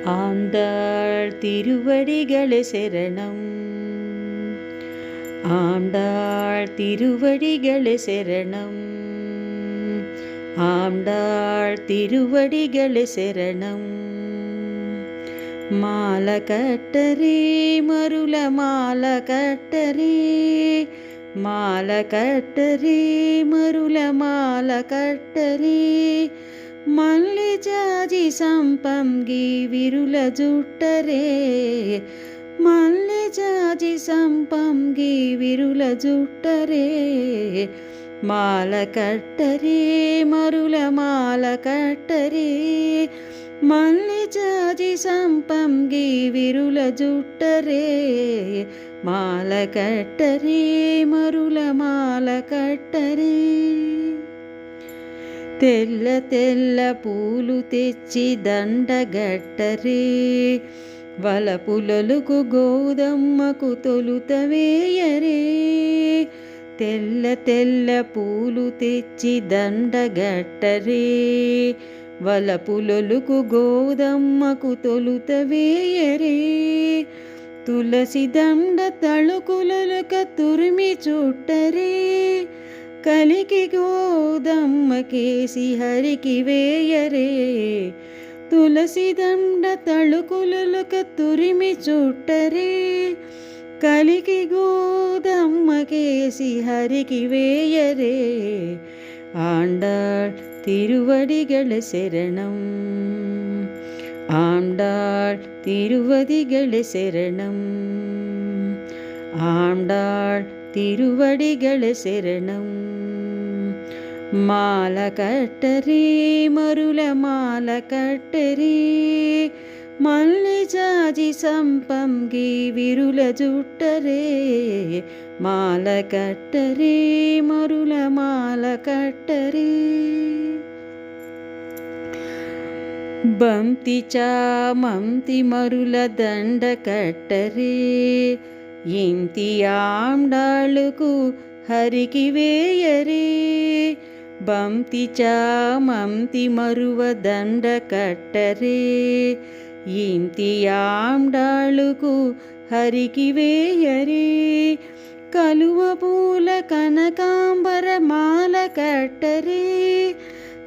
ஆண்டாள் திருவடிகளே சரணம். ஆண்டாள் திருவடிகளே சரணம். ஆண்டாள் திருவடிகளே சரணம். மால கட்டரே மருள மால கட்டரே, మాల కట్టరే మరుల మాల కట్టరే, మల్లి జాజి సంపంగి విరుల జుట్టరే, మల్లి జాజి సంపంగి విరుల జుట్టరే, మాల కట్టరే మరుల మాల కట్టరే, మల్లి జాజి సంపంగి విరుల జుట్టరే, మాల కట్టరే మరుల మాల కట్టరే. తెల్ల తెల్ల పూలు తెచ్చి దండగట్టరే, వలపులొలుకు గోదమ్మకు తొలుత వేయరే. తెల్ల తెల్ల పూలు తెచ్చి దండగట్టరే, వలపులొలుకు గోదమ్మకు తొలుత వేయరే. తులసి దండ తళుకులొలుక తురిమి చుట్టరే, కలికి గోదమ్మకేసి హరికి వేయరే. తులసి దండ తళుకులొలుక తురిమి చుట్టరే, కలికి గోదమ్మకేసి హరికి వేయరే. ఆండాళ్ తిరువడిగళ శరణం. ஆண்டாள் திருவடிகளே சரணம். ஆண்டாள் திருவடிகளே சரணம். மால கட்டரே மருள மால கட்டரே, మల్లి జాజి సంపంగి విరుల జుట్టరే, మాల కట్టరే మరుల మాల కట్టరే. బంతి చామంతి మరుల దండ కట్టరే, ఇంటి ఆండాళ్ళకు హరికి వేయరే. బంతి చామంతి మరువ దండ కట్టరే, ఇంటి ఆండాళ్ళకు హరికి వేయరే. కలువ పూల కనకాంబర మాల కట్టరే,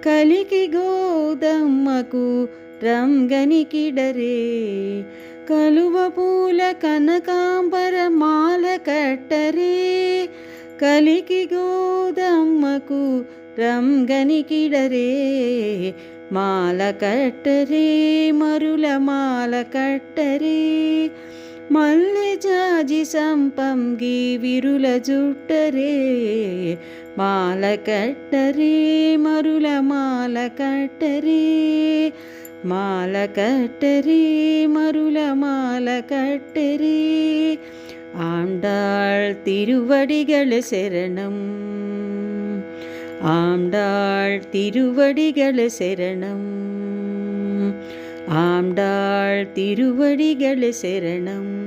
కలికి గోదమ్మకు రంగనికిడరే. కలువ పూల కనకాంబర మాల కట్టరే, కలికి గోదమ్మకు రంగనికిడరే. మాల కట్టరే మరుల మాల కట్టరే, మల్లి జాజి సంపంగి విరుల జుట్టరే, మాల కట్టరే మరుల మాల కట్టరే. మాల కట్టరే మరుల మాల కట్టరే. ஆண்டாள் திருவடிகளே சரணம். ஆண்டாள் திருவடிகளே சரணம். ஆண்டாள் திருவடிகளே சரணம்.